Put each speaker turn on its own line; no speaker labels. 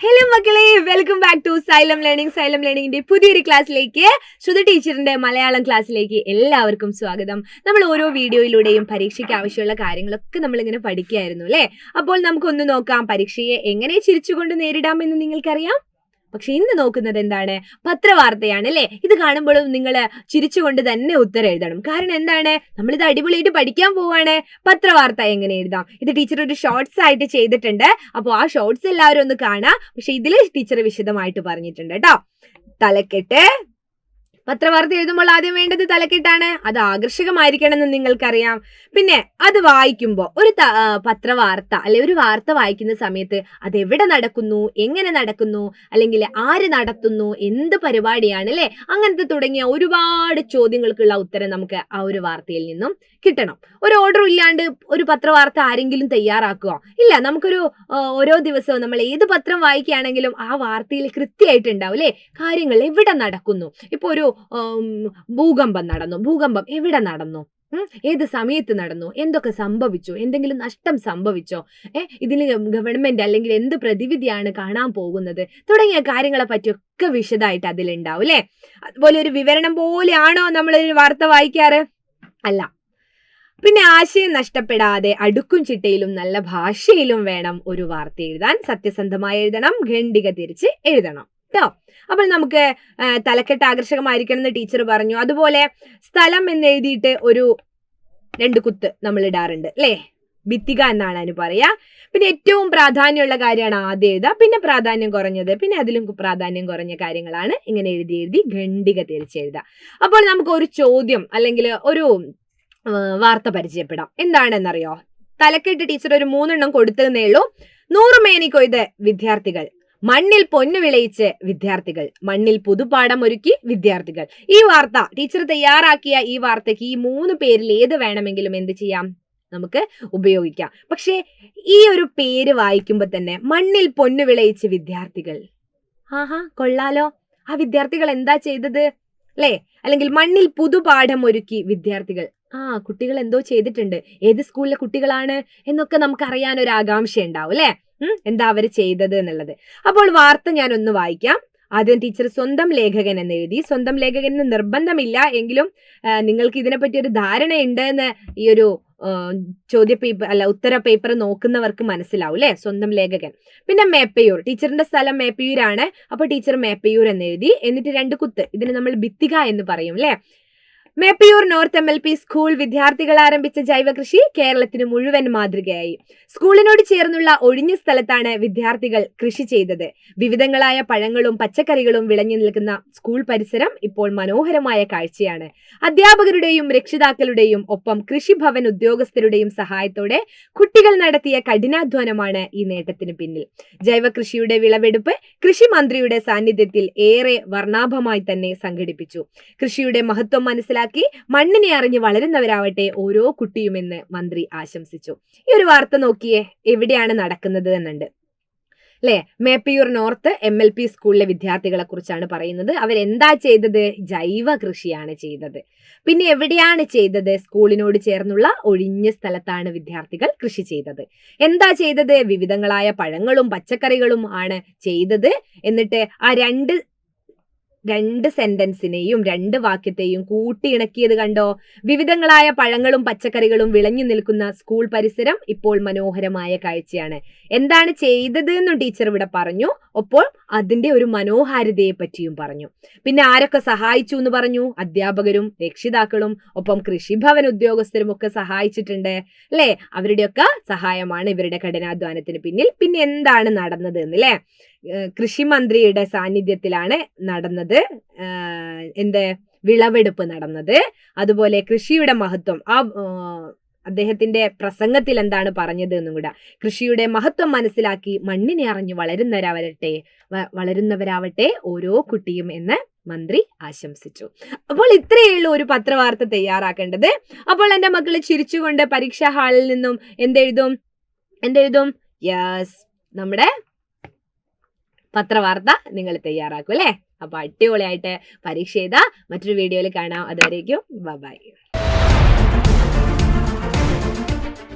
Hello മക്കളെ, welcome back to xylem ലേണിംഗിന്റെ പുതിയൊരു ക്ലാസ്സിലേക്ക്, ശ്രുതി ടീച്ചറിന്റെ മലയാളം ക്ലാസ്സിലേക്ക് എല്ലാവർക്കും സ്വാഗതം. നമ്മൾ ഓരോ വീഡിയോയിലൂടെയും പരീക്ഷയ്ക്ക് ആവശ്യമുള്ള കാര്യങ്ങളൊക്കെ നമ്മളിങ്ങനെ പഠിക്കുകയായിരുന്നു അല്ലേ. അപ്പോൾ നമുക്കൊന്ന് നോക്കാം, പരീക്ഷയെ എങ്ങനെ ചിരിച്ചുകൊണ്ട് നേരിടാമെന്ന് നിങ്ങൾക്കറിയാം. പക്ഷെ ഇന്ന് നോക്കുന്നത് എന്താണ്? പത്രവാർത്തയാണ് അല്ലേ. ഇത് കാണുമ്പോഴും നിങ്ങൾ ചിരിച്ചുകൊണ്ട് തന്നെ ഉത്തരം എഴുതണം. കാരണം എന്താണ്? നമ്മളിത് അടിപൊളിയായിട്ട് പഠിക്കാൻ പോവാണ്. പത്രവാർത്ത എങ്ങനെ എഴുതാം, ഇത് ടീച്ചർ ഒരു ഷോർട്സ് ആയിട്ട് ചെയ്തിട്ടുണ്ട്. അപ്പോൾ ആ ഷോർട്സ് എല്ലാവരും ഒന്ന് കാണാം. പക്ഷെ ഇതിൽ ടീച്ചർ വിശദമായിട്ട് പറഞ്ഞിട്ടുണ്ട് കേട്ടോ. തലക്കെട്ട്. പത്രവാർത്ത എഴുതുമ്പോൾ ആദ്യം വേണ്ടത് തലക്കെട്ടാണ്. അത് ആകർഷകമായിരിക്കണമെന്ന് നിങ്ങൾക്കറിയാം. പിന്നെ അത് വായിക്കുമ്പോൾ ഒരു പത്രവാർത്ത അല്ലെ ഒരു വാർത്ത വായിക്കുന്ന സമയത്ത് അതെവിടെ നടക്കുന്നു, എങ്ങനെ നടക്കുന്നു, അല്ലെങ്കിൽ ആര് നടത്തുന്നു, എന്ത് പരിപാടിയാണ് അല്ലെ, അങ്ങനത്തെ തുടങ്ങിയ ഒരുപാട് ചോദ്യങ്ങൾക്കുള്ള ഉത്തരം നമുക്ക് ആ ഒരു വാർത്തയിൽ നിന്നും കിട്ടണം. ഒരു ഓർഡർ ഇല്ലാണ്ട് ഒരു പത്രവാർത്ത ആരെങ്കിലും തയ്യാറാക്കുക ഇല്ല. നമുക്കൊരു ഓരോ ദിവസവും നമ്മൾ ഏത് പത്രം വായിക്കുകയാണെങ്കിലും ആ വാർത്തയിൽ കൃത്യമായിട്ടുണ്ടാവും അല്ലെ, കാര്യങ്ങൾ എവിടെ നടക്കുന്നു. ഇപ്പൊ ഒരു ഭൂകമ്പം നടന്നു, ഭൂകമ്പം എവിടെ നടന്നു, ഏത് സമയത്ത് നടന്നു, എന്തൊക്കെ സംഭവിച്ചു, എന്തെങ്കിലും നഷ്ടം സംഭവിച്ചോ, ഇതിന് ഗവൺമെന്റ് അല്ലെങ്കിൽ എന്ത് പ്രതിവിധിയാണ് കാണാൻ പോകുന്നത്, തുടങ്ങിയ കാര്യങ്ങളെ പറ്റിയൊക്കെ വിശദമായിട്ട് അതിലുണ്ടാവും അല്ലെ. അതുപോലെ ഒരു വിവരണം പോലെയാണോ നമ്മളൊരു വാർത്ത വായിക്കാറ്? അല്ല. പിന്നെ ആശയം നഷ്ടപ്പെടാതെ അടുക്കും ചിട്ടയിലും നല്ല ഭാഷയിലും വേണം ഒരു വാർത്ത എഴുതാൻ. സത്യസന്ധമായി എഴുതണം, ഖണ്ഡിക തിരിച്ച് എഴുതണം കേട്ടോ. അപ്പോൾ നമുക്ക് തലക്കെട്ട് ആകർഷകമായിരിക്കണം എന്ന് ടീച്ചർ പറഞ്ഞു. അതുപോലെ സ്ഥലം എന്ന് എഴുതിയിട്ട് ഒരു 2 കുത്ത് നമ്മൾ ഇടാറുണ്ട് അല്ലേ. ഭിത്തിക എന്നാണ് അതിന് പറയാ. പിന്നെ ഏറ്റവും പ്രാധാന്യമുള്ള കാര്യമാണ് ആദ്യം എഴുതുക, പിന്നെ പ്രാധാന്യം കുറഞ്ഞത്, പിന്നെ അതിലും പ്രാധാന്യം കുറഞ്ഞ കാര്യങ്ങളാണ് ഇങ്ങനെ എഴുതി ഖണ്ഡിക തിരിച്ചെഴുതുക. അപ്പോൾ നമുക്ക് ഒരു ചോദ്യം അല്ലെങ്കിൽ ഒരു വാർത്ത പരിചയപ്പെടാം. എന്താണെന്നറിയോ? തലക്കെട്ട് ടീച്ചർ ഒരു 3 എണ്ണം കൊടുത്തതേ ഉള്ളൂ. 100 മേനി കൊയ്ത് വിദ്യാർത്ഥികൾ, മണ്ണിൽ പൊന്നു വിളയിച്ച് വിദ്യാർത്ഥികൾ, മണ്ണിൽ പുതുപാഠം ഒരുക്കി വിദ്യാർത്ഥികൾ. ഈ വാർത്ത ടീച്ചർ തയ്യാറാക്കിയ ഈ വാർത്തയ്ക്ക് ഈ 3 പേരിൽ ഏത് വേണമെങ്കിലും എന്ത് ചെയ്യാം, നമുക്ക് ഉപയോഗിക്കാം. പക്ഷെ ഈ ഒരു പേര് വായിക്കുമ്പോൾ തന്നെ മണ്ണിൽ പൊന്നു വിളയിച്ച് വിദ്യാർത്ഥികൾ, കൊള്ളാലോ. ആ വിദ്യാർത്ഥികൾ എന്താ ചെയ്തത് അല്ലേ? അല്ലെങ്കിൽ മണ്ണിൽ പുതുപാഠം ഒരുക്കി വിദ്യാർത്ഥികൾ, കുട്ടികൾ എന്തോ ചെയ്തിട്ടുണ്ട്. ഏത് സ്കൂളിലെ കുട്ടികളാണ് എന്നൊക്കെ നമുക്ക് അറിയാൻ ഒരു ആകാംക്ഷ ഉണ്ടാവും അല്ലെ, എന്താ അവര് ചെയ്തത് എന്നുള്ളത്. അപ്പോൾ വാർത്ത ഞാൻ ഒന്ന് വായിക്കാം. ആദ്യം ടീച്ചർ സ്വന്തം ലേഖകൻ എന്ന് എഴുതി. സ്വന്തം ലേഖകൻ എന്ന് നിർബന്ധമില്ല, എങ്കിലും നിങ്ങൾക്ക് ഇതിനെപ്പറ്റി ഒരു ധാരണയുണ്ട് എന്ന് ഈ ഒരു ഉത്തര പേപ്പർ നോക്കുന്നവർക്ക് മനസ്സിലാവും അല്ലെ, സ്വന്തം ലേഖകൻ. പിന്നെ മേപ്പയൂർ, ടീച്ചറിന്റെ സ്ഥലം മേപ്പയൂരാണ്. അപ്പൊ ടീച്ചർ മേപ്പയൂർ എന്ന് എഴുതി. എന്നിട്ട് 2 കുത്ത്, ഇതിന് നമ്മൾ ഭിത്തിക എന്ന് പറയും അല്ലെ. മേപ്പയൂർ നോർത്ത് MLP സ്കൂൾ വിദ്യാർത്ഥികൾ ആരംഭിച്ച ജൈവ കൃഷി കേരളത്തിന് മുഴുവൻ മാതൃകയായി. സ്കൂളിനോട് ചേർന്നുള്ള ഒഴിഞ്ഞ സ്ഥലത്താണ് വിദ്യാർത്ഥികൾ കൃഷി ചെയ്തത്. വിവിധങ്ങളായ പഴങ്ങളും പച്ചക്കറികളും വിളഞ്ഞു നിൽക്കുന്ന സ്കൂൾ പരിസരം ഇപ്പോൾ മനോഹരമായ കാഴ്ചയാണ്. അധ്യാപകരുടെയും രക്ഷിതാക്കളുടെയും ഒപ്പം കൃഷിഭവൻ ഉദ്യോഗസ്ഥരുടെയും സഹായത്തോടെ കുട്ടികൾ നടത്തിയ കഠിനാധ്വാനമാണ് ഈ നേട്ടത്തിന് പിന്നിൽ. ജൈവ കൃഷിയുടെ വിളവെടുപ്പ് കൃഷി മന്ത്രിയുടെ സാന്നിധ്യത്തിൽ ഏറെ വർണ്ണാഭമായി തന്നെ സംഘടിപ്പിച്ചു. കൃഷിയുടെ മഹത്വം മനസ്സിലാക്കി മണ്ണിനെ അറിഞ്ഞ് വളരുന്നവരാവട്ടെ ഓരോ കുട്ടിയുമെന്ന് മന്ത്രി ആശംസിച്ചു. ഈ ഒരു വാർത്ത നോക്കിയേ, എവിടെയാണ് നടക്കുന്നത് എന്നുണ്ട് അല്ലെ. മേപ്പയൂർ നോർത്ത് MLP സ്കൂളിലെ വിദ്യാർത്ഥികളെ കുറിച്ചാണ് പറയുന്നത്. അവരെന്താ ചെയ്തത്? ജൈവ കൃഷിയാണ് ചെയ്തത്. പിന്നെ എവിടെയാണ് ചെയ്തത്? സ്കൂളിനോട് ചേർന്നുള്ള ഒഴിഞ്ഞ സ്ഥലത്താണ് വിദ്യാർത്ഥികൾ കൃഷി ചെയ്തത്. എന്താ ചെയ്തത്? വിവിധങ്ങളായ പഴങ്ങളും പച്ചക്കറികളും ആണ് ചെയ്തത്. എന്നിട്ട് ആ രണ്ട് സെന്റൻസിനെയും 2 വാക്യത്തെയും കൂട്ടിയിണക്കിയത് കണ്ടോ? വിവിധങ്ങളായ പഴങ്ങളും പച്ചക്കറികളും വിളഞ്ഞു നിൽക്കുന്ന സ്കൂൾ പരിസരം ഇപ്പോൾ മനോഹരമായ കാഴ്ചയാണ്. എന്താണ് ചെയ്തത് എന്നും ടീച്ചർ ഇവിടെ പറഞ്ഞു. ഒപ്പോൾ അതിന്റെ ഒരു മനോഹാരിതയെ പറ്റിയും പറഞ്ഞു. പിന്നെ ആരൊക്കെ സഹായിച്ചു എന്ന് പറഞ്ഞു? അധ്യാപകരും രക്ഷിതാക്കളും ഒപ്പം കൃഷിഭവൻ ഉദ്യോഗസ്ഥരും ഒക്കെ സഹായിച്ചിട്ടുണ്ട് അല്ലെ. അവരുടെയൊക്കെ സഹായമാണ് ഇവരുടെ കഠിനാധ്വാനത്തിന് പിന്നിൽ. പിന്നെ എന്താണ് നടന്നത് എന്നല്ലേ, കൃഷി മന്ത്രിയുടെ സാന്നിധ്യത്തിലാണ് നടന്നത് വിളവെടുപ്പ് നടന്നത്. അതുപോലെ കൃഷിയുടെ മഹത്വം അദ്ദേഹത്തിന്റെ പ്രസംഗത്തിൽ എന്താണ് പറഞ്ഞത് എന്നും കൂടെ. കൃഷിയുടെ മഹത്വം മനസ്സിലാക്കി മണ്ണിനെ അറിഞ്ഞു വളരുന്നവരാവട്ടെ ഓരോ കുട്ടിയും എന്ന് മന്ത്രി ആശംസിച്ചു. അപ്പോൾ ഇത്രയേ ഉള്ളൂ ഒരു പത്രവാർത്ത തയ്യാറാക്കേണ്ടത്. അപ്പോൾ എന്റെ മക്കള് ചിരിച്ചുകൊണ്ട് പരീക്ഷാ ഹാളിൽ നിന്നും എന്തെഴുതും? യെസ്, നമ്മുടെ പത്രവാർത്ത നിങ്ങൾ തയ്യാറാക്കും അല്ലെ. അപ്പൊ അടിപൊളിയായിട്ട് പരീക്ഷ എഴുതാ. മറ്റൊരു വീഡിയോയിൽ കാണാം. അതുവരേക്കും ബൈ.